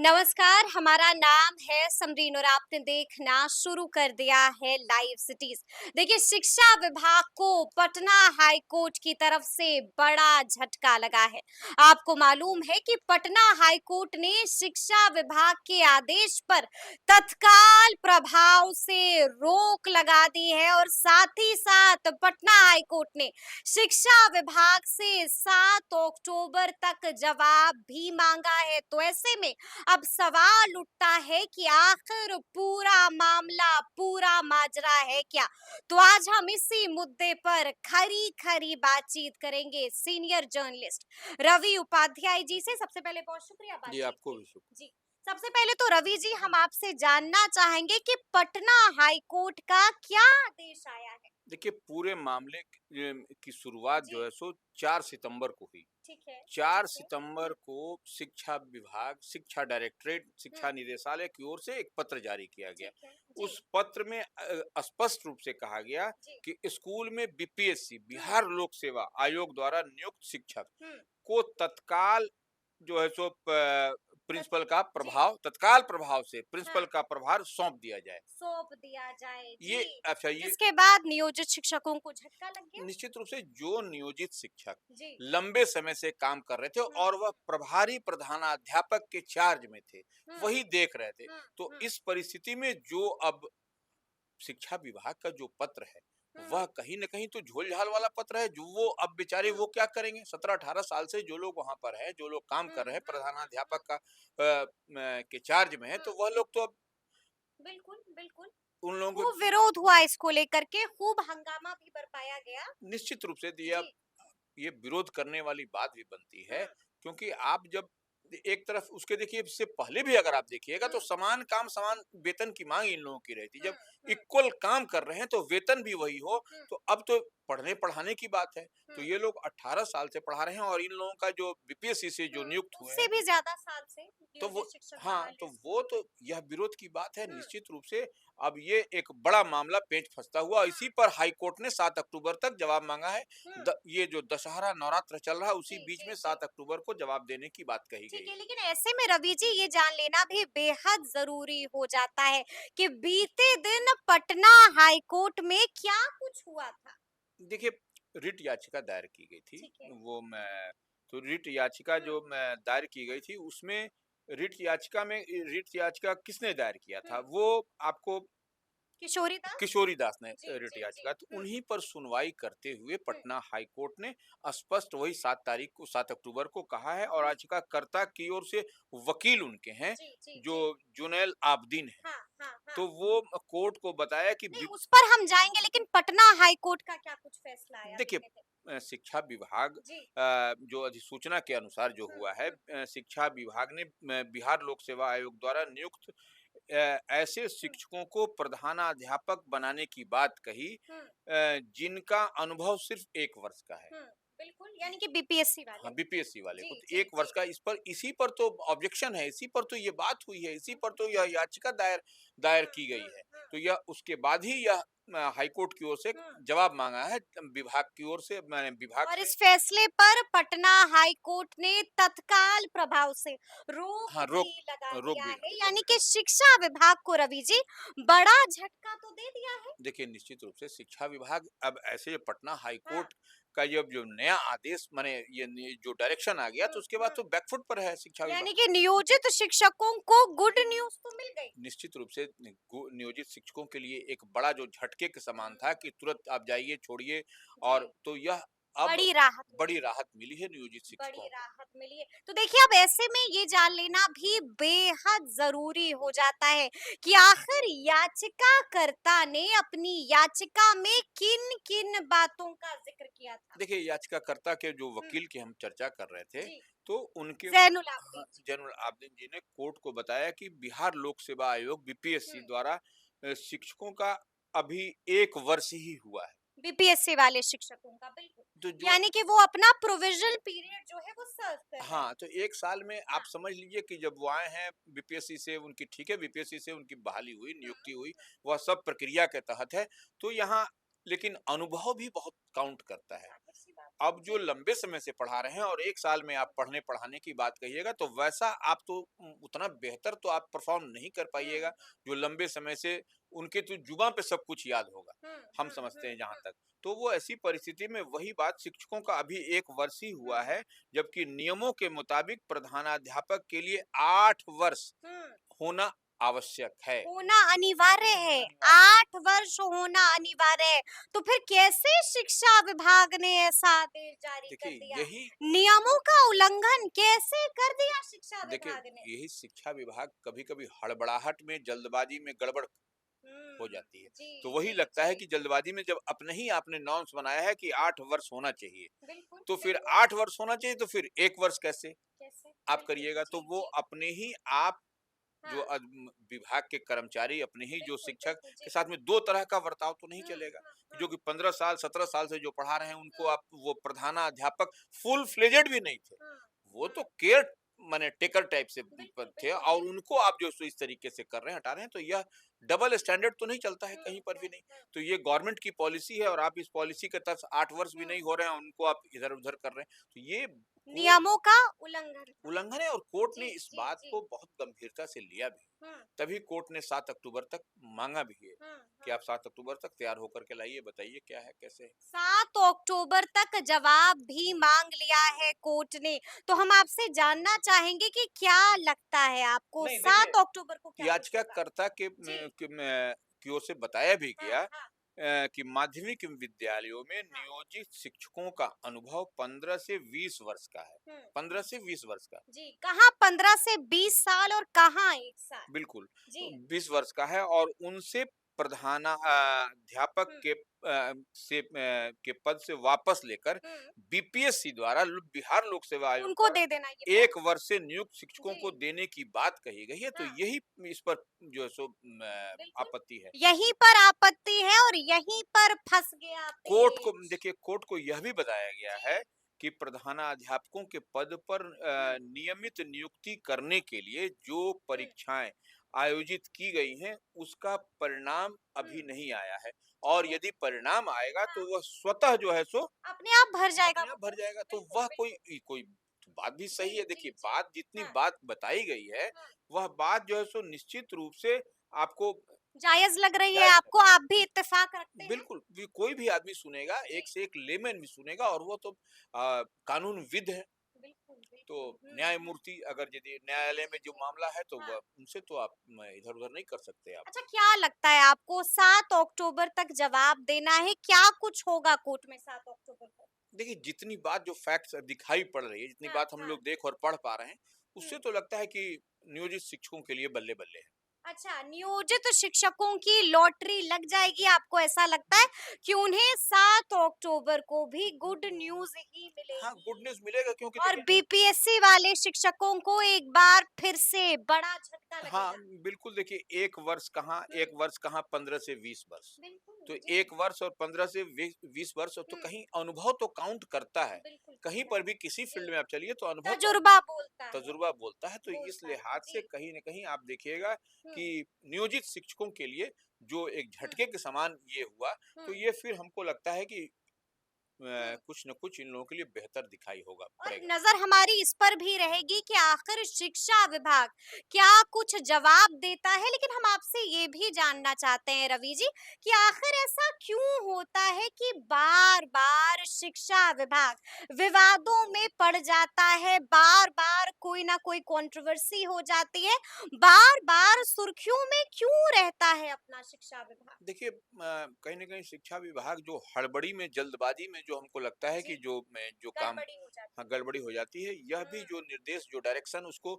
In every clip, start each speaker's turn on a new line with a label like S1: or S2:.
S1: नमस्कार, हमारा नाम है समरीन और आपने देखना शुरू कर दिया है लाइव सिटीज। देखिए, शिक्षा विभाग को पटना हाई कोर्ट की तरफ से बड़ा झटका लगा है। आपको मालूम है कि पटना हाई कोर्ट ने शिक्षा विभाग के आदेश पर तत्काल प्रभाव से रोक लगा दी है और साथ ही साथ पटना हाई कोर्ट ने शिक्षा विभाग से 7 अक्टूबर तक जवाब भी मांगा है। तो ऐसे में अब सवाल उठता है कि आखिर पूरा मामला, पूरा माजरा है क्या? तो आज हम इसी मुद्दे पर खरी खरी बातचीत करेंगे सीनियर जर्नलिस्ट रवि उपाध्याय जी से। सबसे पहले बहुत शुक्रिया
S2: जी,
S1: बातचीत
S2: आपको
S1: के
S2: भी
S1: लिए। जी, सबसे पहले तो रवि जी, हम
S2: शुक्रिया।
S1: आपसे जानना चाहेंगे कि पटना हाई कोर्ट का क्या आदेश आया है?
S2: देखिए, पूरे मामले की शुरुआत जो
S1: जी,
S2: है सो 4 सितंबर को हुई।
S1: ठीक है,
S2: 4
S1: ठीक है।
S2: सितंबर को शिक्षा विभाग, शिक्षा डायरेक्टरेट, शिक्षा
S1: हम्म,
S2: निदेशालय की ओर से एक पत्र जारी किया गया।
S1: ठीक है। जी,
S2: उस पत्र में स्पष्ट रूप से कहा गया
S1: जी।
S2: कि स्कूल में बीपीएससी,
S1: हम्म,
S2: बिहार लोक सेवा आयोग द्वारा नियुक्त शिक्षक
S1: हम्म।
S2: को तत्काल जो है सो
S1: तत-
S2: प्रिंसिपल का
S1: जी,
S2: प्रभाव, तत्काल प्रभाव से प्रिंसिपल
S1: हाँ।
S2: का प्रभार सौंप दिया जाए।
S1: सौंप दिया जाए,
S2: ये
S1: जी।
S2: अच्छा, ये
S1: जिसके बाद नियोजित शिक्षकों को झटका लग गया।
S2: निश्चित रूप से जो नियोजित शिक्षक
S1: जी।
S2: लंबे समय से काम कर रहे थे
S1: हुँ,
S2: और वह प्रभारी प्रधानाध्यापक के चार्ज में थे,
S1: हुँ,
S2: वही देख रहे थे।
S1: हुँ,
S2: तो
S1: हुँ,
S2: इस परिस्थिति में जो अब शिक्षा विभाग का जो पत्र है,
S1: हुँ,
S2: वह कहीं न कहीं तो झोल-झाल वाला पत्र है। जो वो अब बेचारे
S1: हुँ,
S2: वो क्या करेंगे? 17-18 साल से जो लोग वहाँ पर हैं, जो लोग काम
S1: हुँ,
S2: कर रहे हैं,
S1: हुँ, हुँ,
S2: प्रधानाध्यापक का के चार्ज में है,
S1: हुँ,
S2: तो वह लोग तो अब
S1: बिल्कुल, बिल्कुल।
S2: उन लोगों
S1: खूब
S2: के
S1: विरोध हुआ इसको लेकर के, खूब हंगामा भी बरपाया गया।
S2: निश्चित रूप से
S1: जी।
S2: ये विरोध करने वाली बात भी बनती
S1: हुँ,
S2: है, क्योंकि आप जब एक तरफ उसके देखिए, इससे पहले भी अगर आप देखिएगा
S1: हुँ,
S2: तो समान काम समान वेतन की मांग इन लोगों की रहती।
S1: हुँ,
S2: जब
S1: हुँ,
S2: इक्वल काम कर रहे हैं तो वेतन भी वही हो।
S1: हुँ,
S2: तो अब तो पढ़ने पढ़ाने की बात है। तो
S1: हुँ,
S2: ये लोग 18 साल से पढ़ा रहे हैं और इन लोगों का जो बीपीएससी से जो
S1: हुँ।
S2: नियुक्त हुए
S1: उससे
S2: हैं,
S1: भी ज़्यादा साल से
S2: तो वो
S1: नियोजित शिक्षक
S2: हाँ,
S1: बहाल
S2: तो
S1: है
S2: वो
S1: स्कूल में।
S2: तो यह विरोध की बात है
S1: हुँ,
S2: निश्चित रूप से। अब ये एक बड़ा मामला पेंच फँसता हुआ,
S1: हुँ,
S2: इसी पर हाई कोर्ट ने 7 अक्टूबर तक जवाब माँगा है।
S1: हुँ।
S2: ये जो दशहरा नवरात्र चल रहा है, उसी
S1: जी,
S2: बीच
S1: जी,
S2: में
S1: जी।
S2: 7 अक्टूबर को जवाब देने की बात कही
S1: ठीक
S2: गई
S1: है,
S2: है।
S1: लेकिन ऐसे में रवि जी, ये जान लेना भी बेहद जरूरी हो जाता है कि बीते दिन पटना हाई कोर्ट में क्या कुछ हुआ था।
S2: देखिए, रिट याचिका दायर की गई थी।
S1: ठीक है।
S2: वो मैं तो रिट याचिका
S1: हम्म,
S2: जो मैं दायर की गई थी, उसमें रिट याचिका किसने दायर किया था?
S1: हम्म।
S2: वो आपको
S1: किशोरी दास।
S2: किशोरी दास ने
S1: जी,
S2: रिट
S1: जी, जी।
S2: याचिका, तो उन्हीं पर सुनवाई करते हुए
S1: हम्म,
S2: पटना हाई कोर्ट ने स्पष्ट वही 7 अक्टूबर को कहा है, और
S1: हम्म।
S2: याचिकाकर्ता की ओर से वकील उनके हैं,
S1: जी, जी,
S2: जो
S1: जी।
S2: जुनैल आबदीन है।
S1: हाँ, हाँ, हाँ।
S2: तो वो कोर्ट को बताया कि
S1: नहीं, उस पर हम जाएंगे, लेकिन पटना हाई कोर्ट का क्या कुछ फैसला आया
S2: देखिए,
S1: बीते दिन?
S2: शिक्षा विभाग
S1: जी।
S2: जो अधिसूचना के अनुसार जो
S1: हम्म,
S2: हुआ है,
S1: हम्म,
S2: शिक्षा विभाग ने बिहार लोक सेवा आयोग द्वारा नियुक्त ऐसे
S1: हम्म,
S2: शिक्षकों को प्रधानाध्यापक बनाने की बात कही,
S1: हम्म,
S2: जिनका अनुभव सिर्फ 1 वर्ष का है।
S1: हम्म। बिल्कुल, यानी कि बीपीएससी वाले।
S2: हाँ, बीपीएससी वाले को
S1: जी,
S2: तो
S1: जी,
S2: 1 वर्ष
S1: जी।
S2: का, इसी पर तो ऑब्जेक्शन है, इसी पर तो ये बात हुई है, इसी
S1: हम्म,
S2: पर तो यह याचिका दायर दायर
S1: हम्म,
S2: की गई है।
S1: हम्म,
S2: तो यह उसके बाद ही यह हाई कोर्ट की ओर से
S1: हम्म।
S2: जवाब माँगा है, विभाग की ओर से, मैंने विभाग
S1: और
S2: से।
S1: इस फैसले पर पटना हाई कोर्ट ने तत्काल प्रभाव से रोक
S2: हाँ,
S1: भी लगा
S2: रोक
S1: दिया
S2: भी
S1: है,
S2: लगा
S1: यानी
S2: दिया
S1: कि
S2: है।
S1: शिक्षा विभाग को रवि जी बड़ा झटका तो दे दिया है।
S2: देखिए, निश्चित रूप से शिक्षा विभाग अब ऐसे पटना हाई
S1: हाँ।
S2: कोर्ट का जब जो नया आदेश, माने जो डायरेक्शन आ गया, तो उसके बाद
S1: हम्म।
S2: तो बैकफुट पर है शिक्षा विभाग।
S1: यानी कि नियोजित शिक्षकों को गुड न्यूज तो मिल गई।
S2: निश्चित रूप से नियोजित शिक्षकों के लिए एक बड़ा जो झटके के समान था कि तुरंत आप जाइए, छोड़िए,
S1: जी।
S2: और तो यह अब
S1: बड़ी राहत
S2: बड़ी
S1: मिली है।
S2: राहत मिली है नियोजित
S1: बड़ी
S2: शिक्षकों को।
S1: राहत मिली है। तो देखिए, अब ऐसे में ये जान लेना भी बेहद जरूरी हो जाता है कि आखिर याचिकाकर्ता ने अपनी याचिका में किन किन बातों का जिक्र किया था।
S2: देखिए, याचिकाकर्ता के जो
S1: हम्म,
S2: वकील की हम चर्चा कर रहे थे,
S1: जी।
S2: तो उनके
S1: जैनुल
S2: हाँ,
S1: आबदीन जी।
S2: जैनुल आबदीन जी ने कोर्ट को बताया कि बिहार लोक सेवा आयोग बीपीएससी
S1: हम्म।
S2: द्वारा शिक्षकों का अभी 1 वर्ष ही हुआ है।
S1: बीपीएससी वाले शिक्षकों का, बिल्कुल।
S2: तो जो
S1: यानी कि वो अपना प्रोविजनल पीरियड जो है वो सर्व कर रहे हैं।
S2: हाँ, तो 1 साल में आप
S1: हाँ।
S2: समझ लीजिए कि जब वो आए हैं बीपीएससी से, उनकी ठीक है, बीपीएससी से उनकी बहाली हुई, नियुक्ति हुई, वह सब प्रक्रिया के तहत है। तो यहाँ लेकिन अनुभव भी बहुत काउंट करता है।
S1: जाहिर सी बात
S2: अब जो
S1: जी।
S2: लंबे समय से पढ़ा रहे हैं और 1 साल में आप पढ़ने पढ़ाने की बात कहिएगा तो वैसा आप तो उतना बेहतर तो आप परफ़ॉर्म नहीं कर पाइएगा, जो लंबे समय से उनके तो जुबान पे सब कुछ याद होगा,
S1: हुँ,
S2: हम
S1: हुँ,
S2: समझते
S1: हुँ,
S2: हैं जहाँ
S1: हुँ,
S2: तक। तो वो ऐसी परिस्थिति में वही बात शिक्षकों का अभी 1 वर्ष ही
S1: हुँ,
S2: हुआ है, जबकि नियमों के मुताबिक प्रधानाध्यापक के लिए 8 वर्ष
S1: हुँ।
S2: होना आवश्यक है।
S1: होना अनिवार्य है,
S2: अनिवार्य
S1: 8 वर्ष होना अनिवार्य है। तो फिर कैसे शिक्षा विभाग ने ऐसा आदेश जारी कर
S2: देखिए
S1: दिया?
S2: यही
S1: नियमों का उल्लंघन कैसे कर दिया शिक्षा
S2: देखिए
S1: विभाग ने?
S2: यही शिक्षा विभाग कभी-कभी हड़बड़ाहट में, जल्दबाजी में गड़बड़ हो
S1: हुँ,
S2: जाती है। तो
S1: जी,
S2: वही
S1: जी,
S2: लगता है
S1: जी।
S2: कि जल्दबाजी में जब अपने ही आपने नॉर्म्स बनाया है कि 8 वर्ष होना चाहिए,
S1: बिल्कुल,
S2: तो फिर
S1: बिल्कुल।
S2: 8 वर्ष होना चाहिए तो फिर 1 वर्ष कैसे
S1: कैसे?
S2: आप
S1: बिल्कुल,
S2: करिएगा? तो
S1: जी,
S2: वो
S1: जी।
S2: अपने ही आप जो
S1: हाँ,
S2: विभाग के कर्मचारी अपने ही जो
S1: बिल्कुल,
S2: शिक्षक
S1: बिल्कुल,
S2: के
S1: जी।
S2: साथ में 2 तरह का बर्ताव तो नहीं
S1: हुँ,
S2: चलेगा।
S1: हुँ,
S2: कि जो
S1: हुँ,
S2: कि 15 साल, 17 साल से जो पढ़ा रहे हैं उनको
S1: हुँ,
S2: आप वो प्रधानाध्यापक फुल फ्लेजेड भी नहीं थे।
S1: हुँ,
S2: वो तो
S1: हुँ।
S2: केयर माने टेकर टाइप से
S1: बिल्कुल,
S2: थे
S1: बिल्कुल,
S2: और
S1: जी।
S2: उनको आप जो सो इस तरीके से कर रहे हैं, हटा रहे हैं, तो यह डबल स्टैंडर्ड तो नहीं चलता है
S1: हुँ,
S2: कहीं पर भी
S1: हुँ,
S2: नहीं।
S1: हुँ,
S2: तो ये गवर्नमेंट की पॉलिसी है और आप इस पॉलिसी के तहत 8 वर्ष भी
S1: हुँ।
S2: नहीं हो रहे हैं, उनको आप इधर-उधर कर रहे हैं। तो ये कोर्ट
S1: नियमों का उल्लंघन था।
S2: उल्लंघन है और कोर्ट ने
S1: जी,
S2: इस
S1: जी,
S2: बात
S1: जी।
S2: को बहुत गंभीरता से लिया भी।
S1: हुँ,
S2: तभी कोर्ट ने 7 अक्टूबर तक माँगा भी है
S1: हुँ,
S2: कि
S1: हुँ।
S2: आप 7 अक्टूबर तक तैयार होकर के लाइए, बताइए क्या है, कैसे है?
S1: 7 अक्टूबर तक जवाब भी मांग लिया है कोर्ट ने। तो हम आपसे जानना चाहेंगे कि क्या लगता है आपको
S2: नहीं देखिए,
S1: 7 अक्टूबर को क्या कुछ होगा?
S2: याचिकाकर्ता के
S1: जी।
S2: की ओर से बताया भी
S1: हाँ,
S2: गया
S1: हाँ,
S2: कि माध्यमिक विद्यालयों में
S1: हाँ।
S2: नियोजित शिक्षकों का अनुभव 15 से 20 वर्ष का है।
S1: हुँ,
S2: 15
S1: हुँ।
S2: से 20 वर्ष का।
S1: जी, कहाँ 15 से 20 साल और कहाँ 1 साल?
S2: बिल्कुल,
S1: जी।
S2: 20 वर्ष का है और उनसे अध्यापक
S1: हुँ,
S2: के पद से वापस लेकर
S1: हुँ।
S2: बीपीएससी द्वारा बिहार लोक सेवा आयोग
S1: उनको
S2: द्वारा
S1: दे देना ये पद।
S2: 1 वर्ष से नियुक्त शिक्षकों को
S1: जी,
S2: देने की बात कही गई है, तो
S1: हाँ,
S2: यही इस पर जो है सो
S1: बिल्कुल।
S2: आपत्ति है।
S1: यहीं पर आपत्ति है और यहीं पर फँस गया
S2: कोर्ट को
S1: पेच।
S2: देखिए कोर्ट को यह भी बताया गया है
S1: जी।
S2: कि प्रधानाध्यापकों के पद पर
S1: हुँ,
S2: नियमित नियुक्ति करने के लिए जो
S1: हुँ,
S2: परीक्षाएं आयोजित की गई हैं उसका परिणाम
S1: हुँ।
S2: अभी नहीं आया है और
S1: ठीक है।
S2: यदि परिणाम आएगा
S1: हाँ,
S2: तो वह स्वतः जो है सो
S1: अपने आप भर जाएगा
S2: अपने
S1: वो
S2: आप भर
S1: पद।
S2: जाएगा। तो
S1: बिल्कुल,
S2: वह
S1: बिल्कुल।
S2: कोई तो बात भी सही
S1: जी,
S2: है।
S1: जी,
S2: देखिए
S1: जी।
S2: बात जितनी
S1: हाँ,
S2: बात बताई गई है
S1: हाँ।
S2: वह बात जो है सो निश्चित रूप से आपको
S1: जायज़ लग रही है
S2: जायज
S1: आपको, आप भी इत्तेफ़ाक रखते हैं?
S2: बिल्कुल, कोई भी आदमी सुनेगा,
S1: जी।
S2: एक से एक लेमैन भी सुनेगा और वो तो कानूनविद है,
S1: बिल्कुल,
S2: तो
S1: बिल्कुल। हुँ, हुँ।
S2: न्यायमूर्ति अगर यदि
S1: जी,
S2: न्यायालय में
S1: जी,
S2: जो
S1: जी।
S2: मामला है तो
S1: हाँ।
S2: वह उनसे तो आप इधर-उधर नहीं कर सकते आप।
S1: अच्छा क्या लगता है आपको 7 अक्टूबर तक जवाब देना है, क्या कुछ होगा कोर्ट में 7 अक्टूबर को?
S2: देखिए, जितनी बात जो फैक्ट्स दिखाई पड़ रही है, जितनी
S1: हाँ,
S2: बात हम
S1: हाँ।
S2: लोग देख और पढ़ पा रहे हैं,
S1: हुँ।
S2: उससे तो लगता है कि नियोजित शिक्षकों के लिए बल्ले-बल्ले है।
S1: अच्छा, नियोजित शिक्षकों की लॉटरी लग जाएगी, आपको ऐसा लगता है
S2: हुँ।
S1: कि उन्हें 7 अक्टूबर को भी गुड न्यूज़ ही
S2: हाँ, गुड
S1: मिलेगी
S2: न्यूज़ मिलेगा क्योंकि
S1: और
S2: देखिए
S1: बीपीएससी वाले शिक्षकों को एक बार फिर से बड़ा झटका
S2: हाँ,
S1: लगेगा।
S2: बिल्कुल देखिए 1
S1: हुँ,
S2: वर्ष कहाँ 15 से 20 वर्ष।
S1: बिल्कुल,
S2: तो
S1: जी।
S2: 1 वर्ष और 15 से 20 वर्ष तो
S1: हुँ,
S2: कहीं अनुभव तो काउंट करता है।
S1: बिल्कुल
S2: कहीं
S1: करता
S2: पर
S1: है।
S2: भी किसी
S1: जी,
S2: फील्ड में आप चलिए तो अनुभव तो
S1: तजुर्बा बोलता है,
S2: तजुर्बा बोलता है। तो इस
S1: बोलता है।
S2: लिहाज से
S1: जी,
S2: कहीं न कहीं आप देखिएगा
S1: हुँ,
S2: कि नियोजित शिक्षकों के लिए जो एक
S1: हुँ,
S2: झटके के समान ये हुआ,
S1: हुँ,
S2: तो ये फिर हमको लगता है कि
S1: हुँ।
S2: कुछ न कुछ इन लोगों के लिए बेहतर दिखाई होगा
S1: और
S2: पड़ेगा।
S1: नजर हमारी इस पर भी रहेगी कि आखिर शिक्षा विभाग क्या कुछ जवाब देता है, लेकिन हम आपसे ये भी जानना चाहते हैं रवि जी कि आखिर ऐसा क्यों होता है कि बार बार शिक्षा विभाग विवादों में पड़ जाता है, बार बार कोई ना कोई कंट्रोवर्सी हो जाती है, बार बार सुर्खियों में क्यों रहता है अपना शिक्षा विभाग?
S2: देखिए कहीं न कहीं शिक्षा विभाग जो हड़बड़ी में, जल्दबाजी में जो हमको लगता है कि
S1: जी,
S2: जो काम
S1: गड़बड़ी हो जाती
S2: हाँ,
S1: है।
S2: गड़बड़ी हो जाती है, यह भी
S1: हम्म,
S2: जो निर्देश, जो डायरेक्शन उसको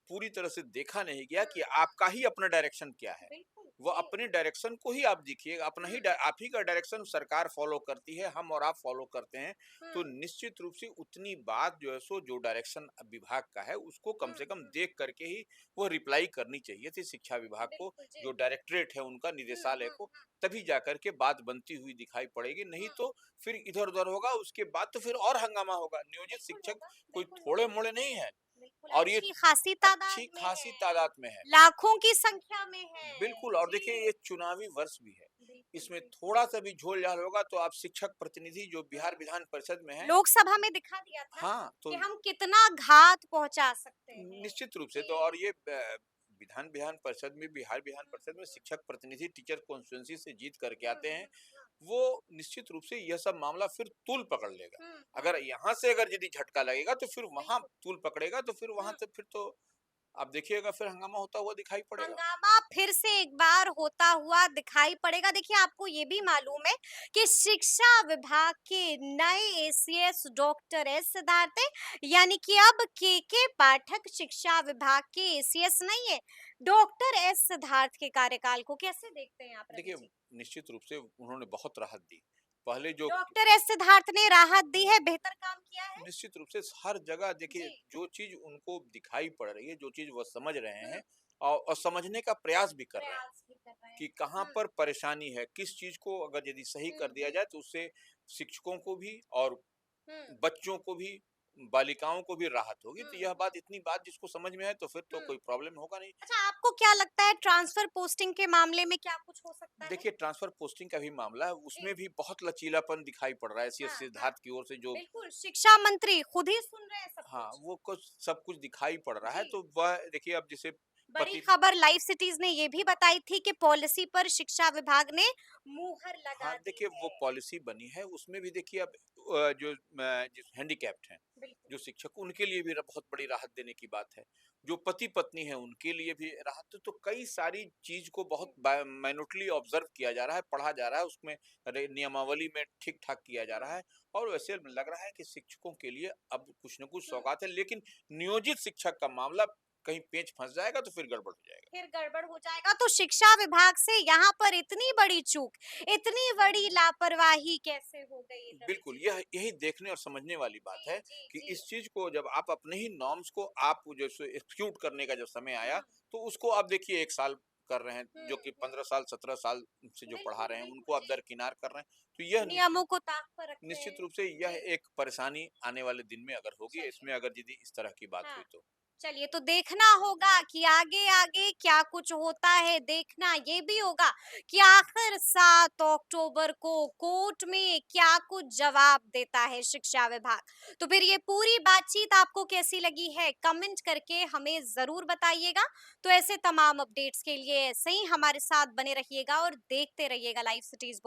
S2: पूरी तरह से देखा नहीं गया कि
S1: हम्म,
S2: आपका ही अपना डायरेक्शन क्या है।
S1: बिल्कुल
S2: वो
S1: जी।
S2: अपने डायरेक्शन को ही आप देखिए, अपना ही
S1: हम्म,
S2: आप ही का डायरेक्शन सरकार फॉलो करती है, हम और आप फॉलो करते हैं, तो
S1: हम्म,
S2: निश्चित रूप से उतनी बात जो है सो जो डायरेक्शन विभाग का है, उसको कम से कम
S1: हम्म,
S2: देख करके ही वो रिप्लाई करनी चाहिए थी शिक्षा विभाग को,
S1: बिल्कुल जी।
S2: जो डायरेक्टरेट है उनका,
S1: हुँ,
S2: निदेशालय
S1: हुँ,
S2: को,
S1: हुँ,
S2: तभी जाकर के बात बनती हुई दिखाई पड़ेगी, नहीं
S1: हुँ,
S2: तो फिर इधर-उधर होगा, उसके बाद तो फिर और हंगामा होगा। नियोजित
S1: बिल्कुल
S2: शिक्षक
S1: होगा,
S2: कोई
S1: बिल्कुल होगा।
S2: थोड़े-मोड़े नहीं हैं
S1: बिल्कुल
S2: और ये
S1: अच्छी खासी तादाद
S2: अच्छी
S1: में
S2: खासी
S1: है,
S2: तादाद में है।
S1: लाखों की संख्या में है।
S2: बिल्कुल और देखिए
S1: जी,
S2: ये चुनावी वर्ष भी है। इसमें थोड़ा-सा भी झोल-झाल होगा तो आप शिक्षक प्रतिनिधि जो बिहार विधान परिषद में हैं।
S1: लोकसभा में दिखा दिया था
S2: हाँ,
S1: कि
S2: तो
S1: हम कितना घात पहुंचा सकते हैं।
S2: निश्चित रूप से तो
S1: जी।
S2: और ये विधान विधान परिषद में बिहार विधान परिषद में शिक्षक प्रतिनिधि टीचर कॉन्स्टिट्यूंसी से जीत करके आते हैं, वो निश्चित रूप से यह सब मामला फिर तूल पकड़ लेगा। अगर यहाँ से अगर यदि झटका लगेगा तो फिर वहां
S1: बिल्कुल।
S2: तूल पकड़ेगा, तो फिर वहां से फिर तो आप देखिएगा फिर हंगामा होता हुआ दिखाई पड़ेगा।
S1: हंगामा फिर से एक बार होता हुआ दिखाई पड़ेगा। देखिए, आपको ये भी मालूम है कि शिक्षा विभाग के नए एसीएस डॉक्टर एस सिद्धार्थ हैं, यानी कि अब के पाठक शिक्षा विभाग के एसीएस नहीं है। डॉक्टर एस सिद्धार्थ के कार्यकाल को कैसे देखते हैं आप, रवि
S2: देखिए,
S1: जी?
S2: निश्चित रूप से उन्होंने बहुत राहत दी। पहले जो
S1: डॉक्टर एस सिद्धार्थ ने राहत दी है, बेहतर काम किया है।
S2: निश्चित रूप से हर जगह देखिए,
S1: जी।
S2: जो चीज उनको दिखाई पड़ रही है, जो चीज वो समझ रहे हैं और समझने का प्रयास भी कर रहे हैं
S1: प्रयास भी कर रहे
S2: कि
S1: हैं।
S2: कहाँ पर परेशानी है, किस चीज को अगर यदि सही कर दिया जाए तो उससे शिक्षकों को भी और
S1: हम्म।
S2: बच्चों को भी, बालिकाओं को भी राहत होगी। तो
S1: हम्म।
S2: यह बात, इतनी बात जिसको समझ में है तो फिर तो
S1: हम्म।
S2: कोई प्रॉब्लम होगा नहीं।
S1: अच्छा, आपको क्या लगता है ट्रांसफर पोस्टिंग के मामले में क्या कुछ हो सकता है?
S2: देखिए, ट्रांसफर पोस्टिंग का भी मामला है, उसमें
S1: जी।
S2: भी बहुत लचीलापन दिखाई पड़ रहा है सी
S1: हाँ, हाँ।
S2: सिद्धार्थ की ओर से जो।
S1: बिल्कुल, शिक्षा मंत्री खुद ही सुन रहे हैं सब
S2: हाँ,
S1: कुछ।
S2: वो कुछ सब कुछ दिखाई पड़ रहा है,
S1: जी।
S2: तो वह देखिए अब जैसे
S1: बड़ी
S2: पति।
S1: खबर लाइव सिटीज ने ये भी बताई थी कि पॉलिसी पर शिक्षा विभाग ने मुहर
S2: हाँ,
S1: लगा दी
S2: देखिए वो
S1: है।
S2: पॉलिसी बनी है, उसमें भी देखिए अब जो हैंडीकैप्ड हैं,
S1: बिल्कुल।
S2: जो शिक्षक, उनके लिए भी बहुत बड़ी राहत देने की बात है। जो पति-पत्नी हैं, उनके लिए भी राहत, तो कई सारी चीज़ को बहुत माइन्यूटली ऑब्जर्व किया जा रहा है, पढ़ा जा रहा है, उसमें नियमावली में ठीक-ठाक किया जा रहा है और वैसे लग रहा है कि शिक्षकों के लिए अब कुछ न कुछ सौगात है, लेकिन नियोजित शिक्षक का मामला कहीं पेंच फँस जाएगा तो फिर गड़बड़ हो जाएगा।
S1: फिर गड़बड़ हो जाएगा। तो शिक्षा विभाग से यहाँ पर इतनी बड़ी चूक, इतनी बड़ी लापरवाही कैसे हो गई, रवि
S2: बिल्कुल,
S1: जी?
S2: यही देखने और समझने वाली बात
S1: जी,
S2: है
S1: जी,
S2: कि
S1: जी।
S2: इस चीज़ को जब आप अपने ही नॉर्म्स को आप जैसे एक्ज़ीक्यूट करने का जब समय आया,
S1: हम्म।
S2: तो उसको आप देखिए 1 साल कर रहे हैं, जो कि 15 साल, 17 साल से जो पढ़ा
S1: बिल्कुल,
S2: रहे हैं,
S1: बिल्कुल।
S2: उनको आप
S1: जी।
S2: दरकिनार कर रहे हैं। तो यह
S1: नियमों को ताक पर रख रहे
S2: निश्चित
S1: हैं।
S2: रूप से यह
S1: जी।
S2: एक परेशानी आने वाले दिन में अगर होगी,
S1: चलिए।
S2: इसमें अगर यदि इस तरह की बात
S1: हाँ।
S2: हुई तो।
S1: चलिए, तो देखना होगा कि आगे आगे क्या कुछ होता है। देखना ये भी होगा कि आखिर 7 अक्टूबर को कोर्ट में क्या कुछ जवाब देता है शिक्षा विभाग। तो फिर ये पूरी बातचीत आपको कैसी लगी है, कमेंट करके हमें जरूर बताइएगा। तो ऐसे तमाम अपडेट्स के लिए ऐसे ही हमारे साथ बने रहिएगा और देखते रहिएगा लाइव सिटीज।